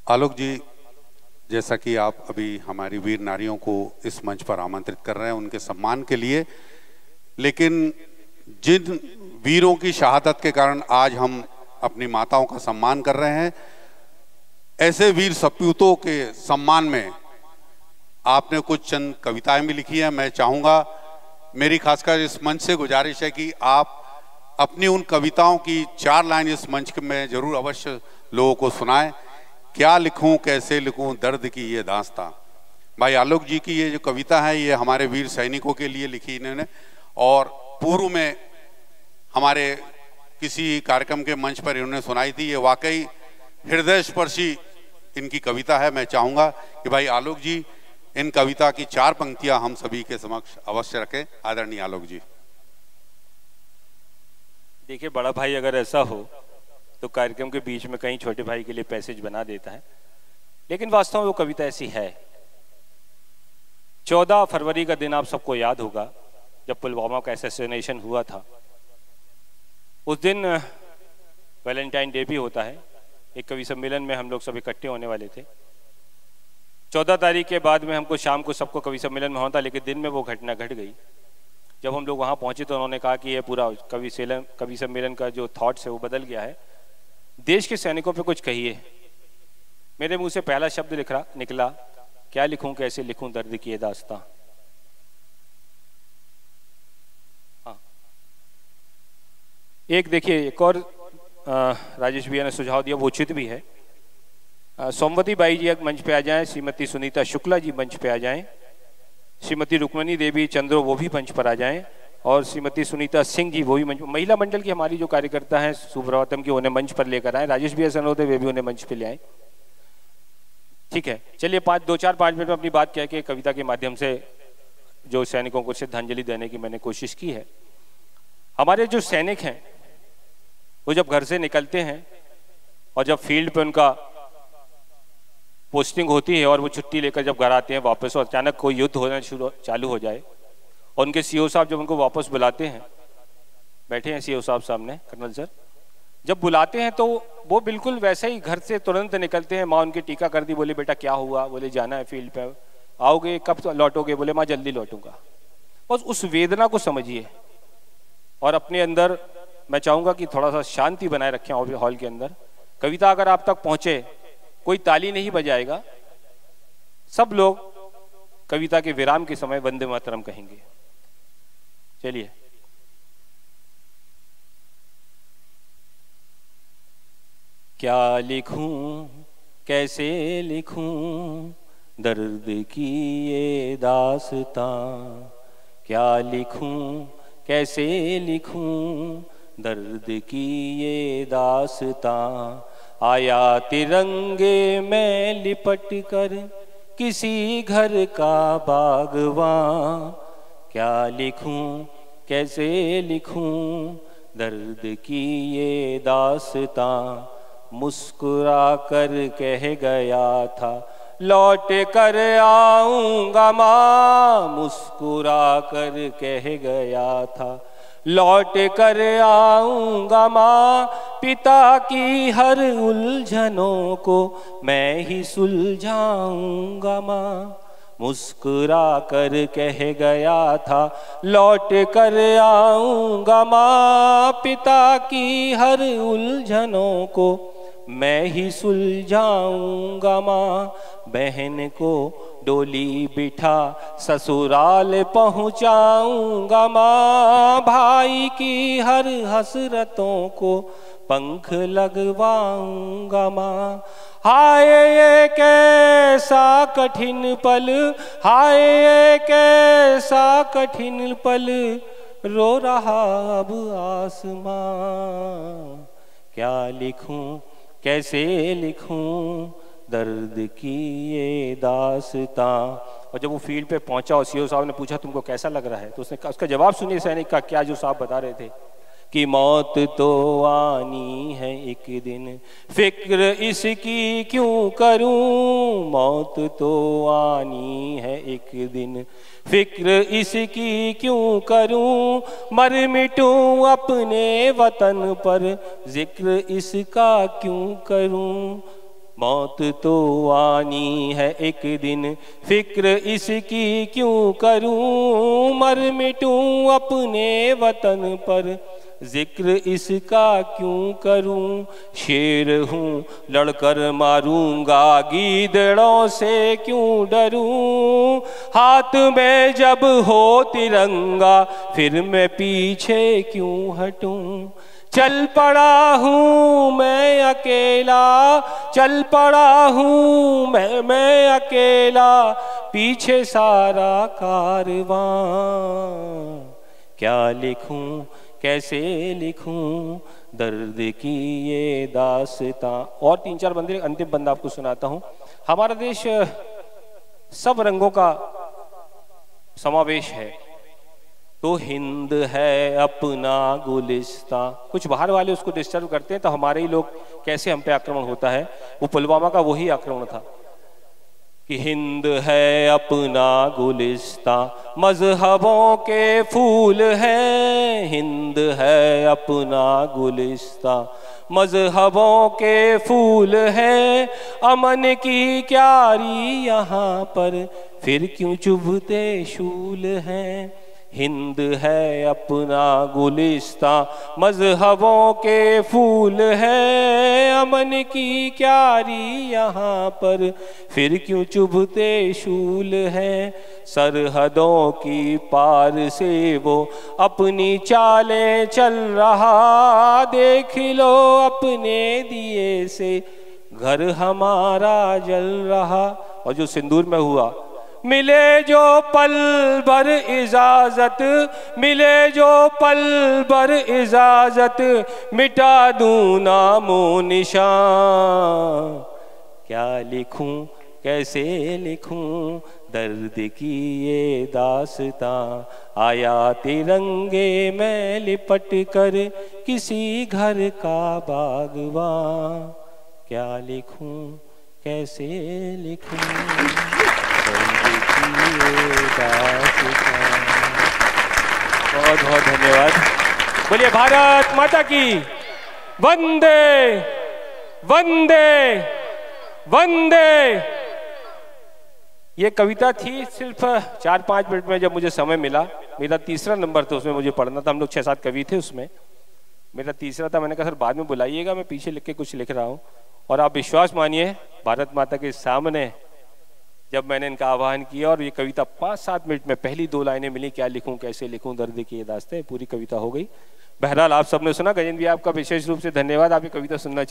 आलोक जी, जैसा कि आप अभी हमारी वीर नारियों को इस मंच पर आमंत्रित कर रहे हैं उनके सम्मान के लिए, लेकिन जिन वीरों की शहादत के कारण आज हम अपनी माताओं का सम्मान कर रहे हैं, ऐसे वीर सपूतों के सम्मान में आपने कुछ चंद कविताएं भी लिखी हैं। मैं चाहूँगा, मेरी खासकर इस मंच से गुजारिश है कि आप अपनी उन कविताओं की 4 लाइन इस मंच में जरूर अवश्य लोगों को सुनाएं। क्या लिखूं, कैसे लिखूं, दर्द की ये दास्तां। भाई आलोक जी की ये जो कविता है, ये हमारे वीर सैनिकों के लिए लिखी इन्होंने, और पूर्व में हमारे किसी कार्यक्रम के मंच पर इन्होंने सुनाई थी। ये वाकई हृदय स्पर्शी इनकी कविता है। मैं चाहूँगा कि भाई आलोक जी इन कविता की 4 पंक्तियां हम सभी के समक्ष अवश्य रखें। आदरणीय आलोक जी। देखिए, बड़ा भाई अगर ऐसा हो तो कार्यक्रम के बीच में कहीं छोटे भाई के लिए पैसेज बना देता है, लेकिन वास्तव में वो कविता ऐसी है। 14 फरवरी का दिन आप सबको याद होगा, जब पुलवामा का असैसिनेशन हुआ था। उस दिन वैलेंटाइन डे भी होता है। एक कवि सम्मेलन में हम लोग सब इकट्ठे होने वाले थे। 14 तारीख के बाद में हमको शाम को सबको कवि सम्मेलन में होता, लेकिन दिन में वो घटना घट गई। जब हम लोग वहाँ पहुँचे तो उन्होंने कहा कि ये पूरा कवि सम्मेलन का जो थॉट्स है वो बदल गया है, देश के सैनिकों पे कुछ कहिए। मेरे मुंह से पहला शब्द निकला, क्या लिखूं, कैसे लिखूं, दर्द की ये दास्तां। हाँ, एक देखिए, एक और राजेश भैया ने सुझाव दिया, वो उचित भी है। सोमवती बाई जी मंच पे आ जाएं, श्रीमती सुनीता शुक्ला जी मंच पे आ जाएं, श्रीमती रुक्मणी देवी चंद्रो वो भी मंच पर आ जाएं, और श्रीमती सुनीता सिंह जी वो भी मंच। महिला मंडल की हमारी जो कार्यकर्ता हैं सुप्रभातम की, उन्हें मंच पर लेकर आए। राजेश भैया सनोदे वे भी उन्हें मंच पे ले आए। ठीक है, चलिए 2-4-5 मिनट में अपनी बात कह के कविता के माध्यम से जो सैनिकों को श्रद्धांजलि देने की मैंने कोशिश की है। हमारे जो सैनिक हैं वो जब घर से निकलते हैं और जब फील्ड पे उनका पोस्टिंग होती है और वो छुट्टी लेकर जब घर आते हैं वापस, और अचानक कोई युद्ध होना चालू हो जाए और उनके सीओ साहब जब उनको वापस बुलाते हैं, बैठे हैं सीओ साहब सामने, कर्नल सर, जब बुलाते हैं तो वो बिल्कुल वैसे ही घर से तुरंत निकलते हैं। माँ उनकी टीका कर दी, बोले बेटा क्या हुआ, बोले जाना है फील्ड पे, आओगे, कब लौटोगे, बोले माँ जल्दी लौटूंगा। बस उस वेदना को समझिए और अपने अंदर मैं चाहूँगा कि थोड़ा सा शांति बनाए रखें हॉल के अंदर। कविता अगर आप तक पहुँचे, कोई ताली नहीं बजाएगा, सब लोग कविता के विराम के समय वंदे मातरम कहेंगे। चलिए, क्या लिखूं, कैसे लिखूं, दर्द की ये दास्तां। क्या लिखूं, कैसे लिखूं, दर्द की ये दास्तां। आया तिरंगे में लिपट कर किसी घर का बागवां। क्या लिखूं, कैसे लिखूं, दर्द की ये दास्तां। मुस्कुरा कर कह गया था लौट कर आऊंगा माँ। मुस्कुरा कर कह गया था लौट कर आऊंगा माँ। पिता की हर उलझनों को मैं ही सुलझाऊंगा माँ। मुस्कुरा कर कह गया था लौट कर आऊंगा माँ। पिता की हर उलझनों को मैं ही सुलझाऊंगा माँ। बहन को डोली बिठा ससुराल पहुँचाऊंगा माँ। भाई की हर हसरतों को पंख लगवाऊंगा माँ। हाय ये कैसा कठिन पल, हाय ये कैसा कठिन पल, रो रहा अब आसमां। क्या लिखूं, कैसे लिखूं, दर्द की ये दास्तां। और जब वो फील्ड पे पहुंचा और सीओ साहब ने पूछा तुमको कैसा लग रहा है, तो उसने उसका जवाब सुनिए सैनिक का, क्या जो साहब बता रहे थे कि मौत तो आनी है एक दिन, फिक्र इसकी क्यों करूं। मौत तो आनी है एक दिन, फिक्र इसकी क्यों करूं। मर मिटूं अपने वतन पर, जिक्र इसका क्यों करूं। मौत तो आनी है एक दिन, फिक्र इसकी क्यों करूं, मर मिटूं अपने वतन पर, जिक्र इसका क्यों करूं, शेर हूँ लड़कर मारूंगा, गीदड़ों से क्यों डरूं, हाथ में जब हो तिरंगा, फिर मैं पीछे क्यों हटूं, चल पड़ा हूँ मैं अकेला, चल पड़ा हूँ मैं अकेला, पीछे सारा कारवां, क्या लिखूं कैसे लिखूं, दर्द की ये दास्तां। और 3-4 बंदे, अंतिम बंदा आपको सुनाता हूँ। हमारा देश सब रंगों का समावेश है, तो हिंद है अपना गुलिस्तां। कुछ बाहर वाले उसको डिस्टर्ब करते हैं, तो हमारे ही लोग कैसे हम पे आक्रमण होता है। वो पुलवामा का वही आक्रमण था कि हिंद है अपना गुलिस्तां, मजहबों के फूल है, हिंद है अपना गुलिस्तां, मजहबों के फूल है, अमन की क्यारी यहाँ पर, फिर क्यों चुभते शूल हैं, हिंद है अपना गुलिस्तां, मजहबों के फूल है, अमन की क्यारी यहाँ पर, फिर क्यों चुभते शूल हैं, सरहदों की पार से वो अपनी चालें चल रहा, देख लो अपने दिए से घर हमारा जल रहा। और जो सिंदूर में हुआ, मिले जो पल भर इजाजत, मिले जो पल भर इजाजत, मिटा दूं नामो निशान, क्या लिखूं कैसे लिखूं, दर्द की ये दास्तां, आया तिरंगे में लिपट कर किसी घर का बागवां, क्या लिखूं कैसे लिखूं, बहुत बहुत धन्यवाद। बोलिए भारत माता की वंदे वंदे वंदे। ये कविता थी सिर्फ 4-5 मिनट में, जब मुझे समय मिला। मेरा तीसरा नंबर था, उसमें मुझे पढ़ना था। हम लोग 6-7 कवि थे उसमें, मेरा तीसरा था। मैंने कहा सर बाद में बुलाइएगा, मैं पीछे लिख के कुछ लिख रहा हूँ। और आप विश्वास मानिए, भारत माता के सामने जब मैंने इनका आह्वान किया और ये कविता 5-7 मिनट में पहली 2 लाइनें मिली, क्या लिखूं कैसे लिखूं, दर्द की ये दास्तां, पूरी कविता हो गई। बहरहाल आप सबने सुना। गजेंद्र जी आपका विशेष रूप से धन्यवाद, आप ये कविता सुनना